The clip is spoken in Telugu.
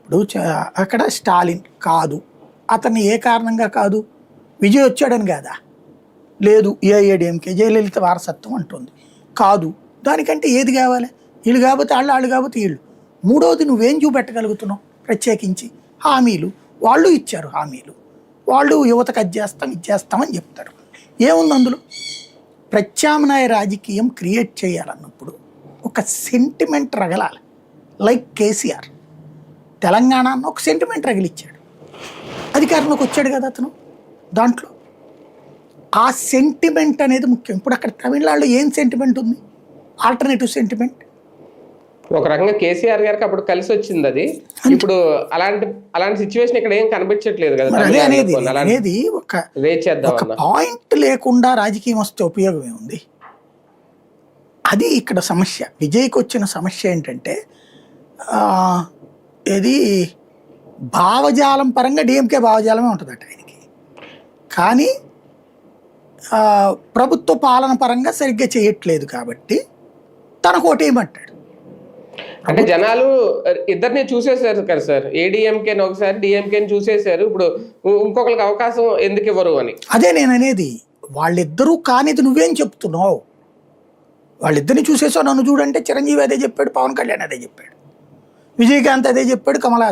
ఇప్పుడు అక్కడ స్టాలిన్ కాదు, అతన్ని ఏ కారణంగా కాదు, విజయ్ వచ్చాడని కాదా, లేదు ఏఐఏడిఎంకే జయలలిత వారసత్వం అంటుంది కాదు, దానికంటే ఏది కావాలి, వీళ్ళు కాకపోతే వాళ్ళు, వాళ్ళు కాకపోతే వీళ్ళు. మూడవది నువ్వేం చూపెట్టగలుగుతున్నావు ప్రత్యేకించి? హామీలు వాళ్ళు ఇచ్చారు, హామీలు వాళ్ళు యువతకు అది చేస్తాం ఇది చేస్తామని చెప్తారు. ఏముంది అందులో? ప్రత్యామ్నాయ రాజకీయం క్రియేట్ చేయాలన్నప్పుడు ఒక సెంటిమెంట్ రగలాలి. లైక్ కేసీఆర్ తెలంగాణ అన్న ఒక సెంటిమెంట్ రగిలిచ్చాడు, అధికారంలోకి వచ్చాడు కదా అతను. దాంట్లో ఆ సెంటిమెంట్ అనేది ముఖ్యం. ఇప్పుడు అక్కడ తమిళనాడులో ఏం సెంటిమెంట్ ఉంది? Alternative sentiment. ఒక రకంగా కేసీఆర్ గారికి అప్పుడు కలిసి వచ్చింది అది. ఇప్పుడు అలాంటి సిచ్యువేషన్ ఇక్కడ ఏం కనిపించట్లేదు కదా. అనేది ఒక పాయింట్ లేకుండా రాజకీయం వస్తే ఉపయోగం ఏముంది? అది ఇక్కడ సమస్య. విజయ్కి వచ్చిన సమస్య ఏంటంటే ఇది భావజాలం పరంగా డిఎంకే భావజాలమే ఉంటుందట ఆయనకి, కానీ ప్రభుత్వ పాలన పరంగా సరిగ్గా చేయట్లేదు కాబట్టి తనకు ఓటేయమంటాడు. అంటే జనాలు ఇద్దరిని చూసేశారు కదా సార్, ఏడీఎంకేని ఒకసారి డిఎంకేని చూసేశారు, ఇప్పుడు ఇంకొకరికి అవకాశం ఎందుకు ఇవ్వరు అని. అదే నేను అనేది. వాళ్ళిద్దరూ కానిది నువ్వేం చెప్తున్నావు? వాళ్ళిద్దరిని చూసేసావు, నన్ను చూడంటే చిరంజీవి అదే చెప్పాడు, పవన్ కళ్యాణ్ అదే చెప్పాడు, విజయకాంత్ అదే చెప్పాడు, కమల్